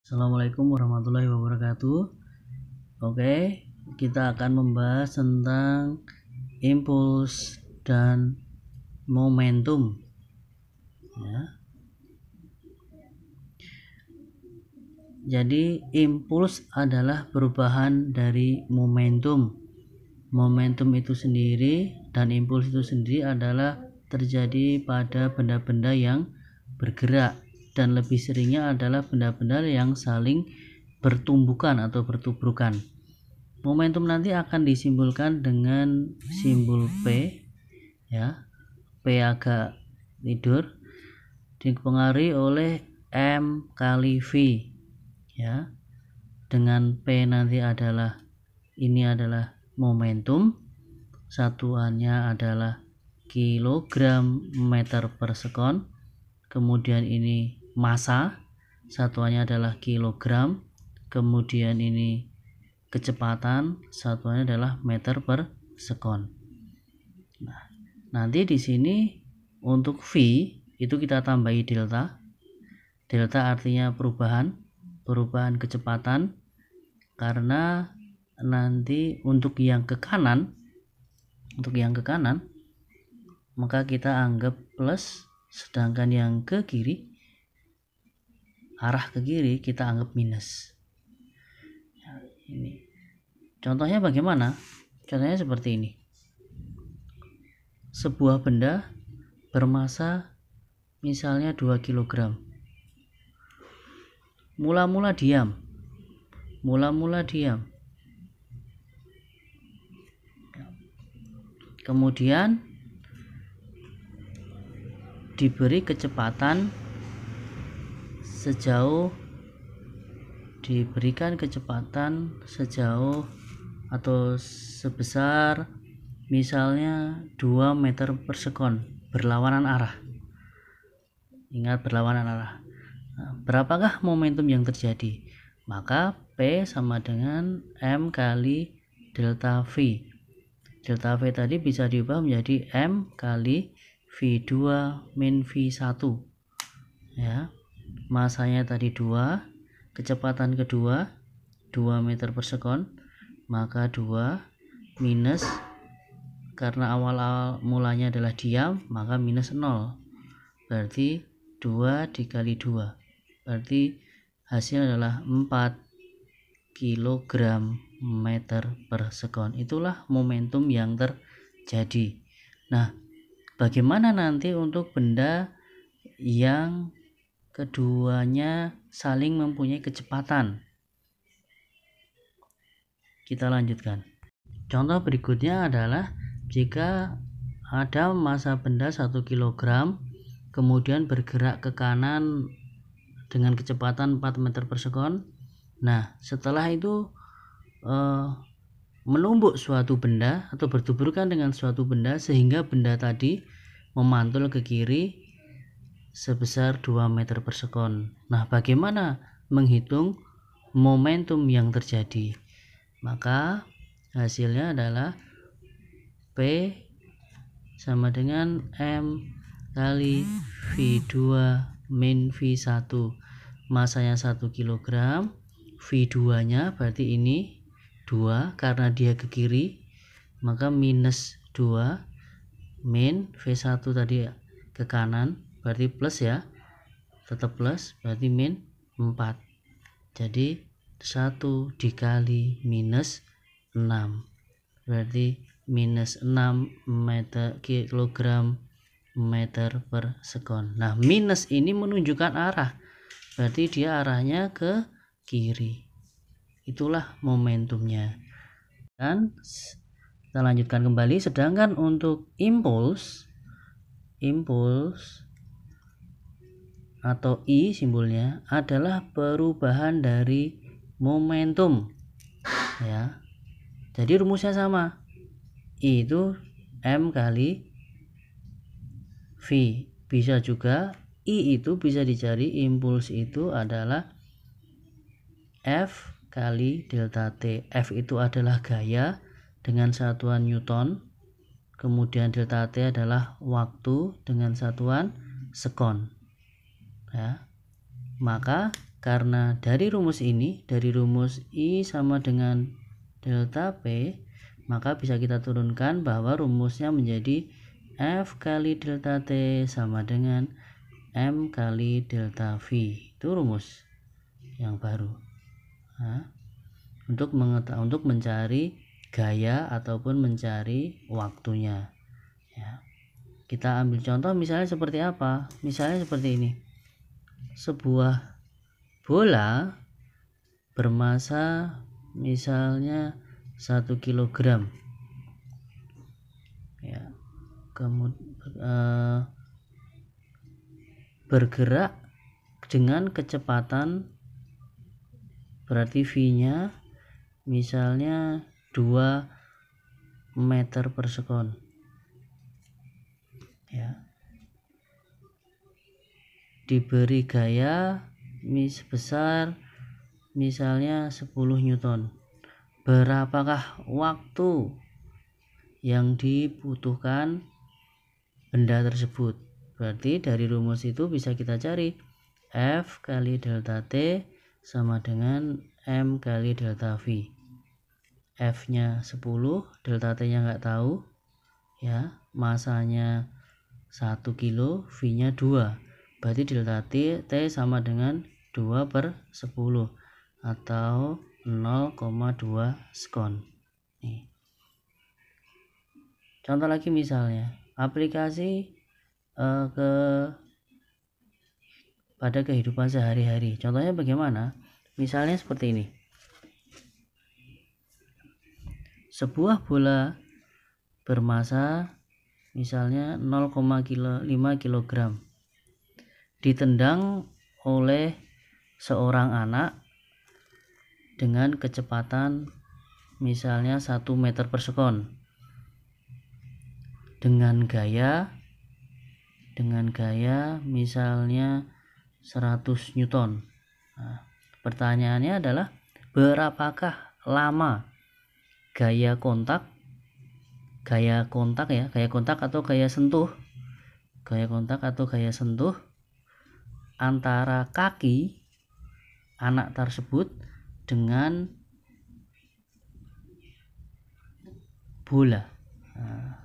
Assalamualaikum warahmatullahi wabarakatuh. Oke, kita akan membahas tentang impuls dan momentum ya. Jadi impuls adalah perubahan dari momentum. Momentum itu sendiri dan impuls itu sendiri adalah terjadi pada benda-benda yang bergerak, dan lebih seringnya adalah benda-benda yang saling bertumbukan atau bertubrukan. Momentum nanti akan disimbolkan dengan simbol P ya. P agak tidur, dipengaruhi oleh M kali V ya. Dengan P nanti adalah momentum, satuannya adalah kilogram meter per sekon. Kemudian ini massa, satuannya adalah kilogram. Kemudian ini kecepatan, satuannya adalah meter per sekon. Nah, nanti di sini untuk V itu kita tambahi delta. Delta artinya perubahan kecepatan, karena nanti untuk yang ke kanan maka kita anggap plus, sedangkan yang ke kiri, arah ke kiri, kita anggap minus. Ini contohnya bagaimana? Contohnya seperti ini. Sebuah benda bermasa misalnya 2 kg. Mula-mula diam. Kemudian diberi kecepatan sejauh atau sebesar misalnya 2 meter per sekon, berlawanan arah. Ingat, berlawanan arah. Nah, berapakah momentum yang terjadi? Maka P sama dengan M kali delta V. Delta V tadi bisa diubah menjadi M kali V2 min V1 ya. Masanya tadi 2, kecepatan kedua 2 meter per sekon, maka 2 minus, karena awal mulanya adalah diam, maka minus 0, berarti 2 dikali 2, berarti hasil adalah 4 kilogram meter per sekon. Itulah momentum yang terjadi. Nah, bagaimana nanti untuk benda yang keduanya saling mempunyai kecepatan? Kita lanjutkan. Contoh berikutnya adalah jika ada massa benda 1 kg, kemudian bergerak ke kanan dengan kecepatan 4 meter per sekon. Nah, setelah itu menumbuk suatu benda atau bertuburkan dengan suatu benda sehingga benda tadi memantul ke kiri sebesar 2 meter per sekon. Nah, bagaimana menghitung momentum yang terjadi? Maka hasilnya adalah P sama dengan M kali V2 min V1. Masanya 1 kg, V2 nya berarti ini 2, karena dia ke kiri maka minus 2, min V1 tadi ke kanan berarti plus ya, tetap plus, berarti min 4. Jadi 1 dikali minus 6, berarti minus 6 kilogram meter per sekon. Nah, minus ini menunjukkan arah, berarti dia arahnya ke kiri. Itulah momentumnya. Dan kita lanjutkan kembali. Sedangkan untuk impuls atau I simbolnya adalah perubahan dari momentum ya. Jadi rumusnya sama. I itu M kali V. Bisa juga I itu bisa dicari, impuls itu adalah F kali delta T. F itu adalah gaya dengan satuan Newton, kemudian delta T adalah waktu dengan satuan sekon ya. Maka Karena dari rumus ini, dari rumus I sama dengan delta P, maka bisa kita turunkan bahwa rumusnya menjadi F kali delta T sama dengan M kali delta V. Itu rumus yang baru. Nah, untuk mencari gaya ataupun mencari waktunya. Ya. Kita ambil contoh misalnya seperti apa? Misalnya seperti ini. Sebuah bola bermasa misalnya 1 kg. Ya. Kemudian bergerak dengan kecepatan, berarti V-nya misalnya 2 meter per sekon. Ya. Diberi gaya sebesar misalnya 10 Newton. Berapakah waktu yang dibutuhkan benda tersebut? Berarti dari rumus itu bisa kita cari F kali delta T sama dengan M kali delta V. F nya 10, delta T nya nggak tahu ya, masanya 1 kilo, V nya 2, berarti delta T sama dengan 2 per 10 atau 0,2 sekon. Nih. Contoh lagi misalnya aplikasi pada kehidupan sehari-hari. Contohnya bagaimana? Misalnya seperti ini. Sebuah bola bermasa misalnya 0,5 kg ditendang oleh seorang anak dengan kecepatan misalnya 1 meter per sekon dengan gaya misalnya 100 Newton. Nah, pertanyaannya adalah berapakah lama gaya kontak atau gaya sentuh antara kaki anak tersebut dengan bola. Nah,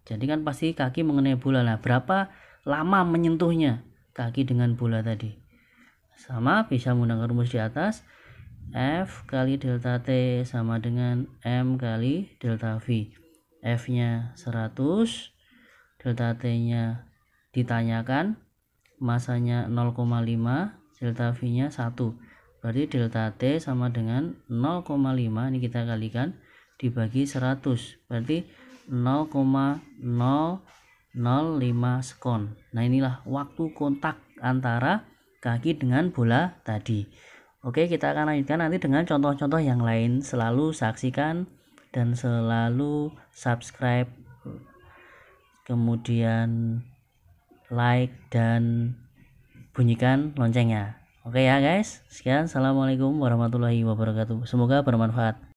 jadi kan pasti kaki mengenai bola. Nah, berapa lama menyentuhnya kaki dengan bola tadi? Sama, bisa menggunakan rumus di atas. F kali delta T sama dengan M kali delta V. F nya 100, delta T nya ditanyakan, masanya 0,5, delta V nya 1. Berarti delta T sama dengan 0,5, ini kita kalikan dibagi 100, berarti 0,005 sekon. Nah, inilah waktu kontak antara kaki dengan bola tadi. Oke, kita akan lanjutkan nanti dengan contoh-contoh yang lain. Selalu saksikan dan selalu subscribe, kemudian like dan bunyikan loncengnya. Oke ya guys, sekian. Assalamualaikum warahmatullahi wabarakatuh. Semoga bermanfaat.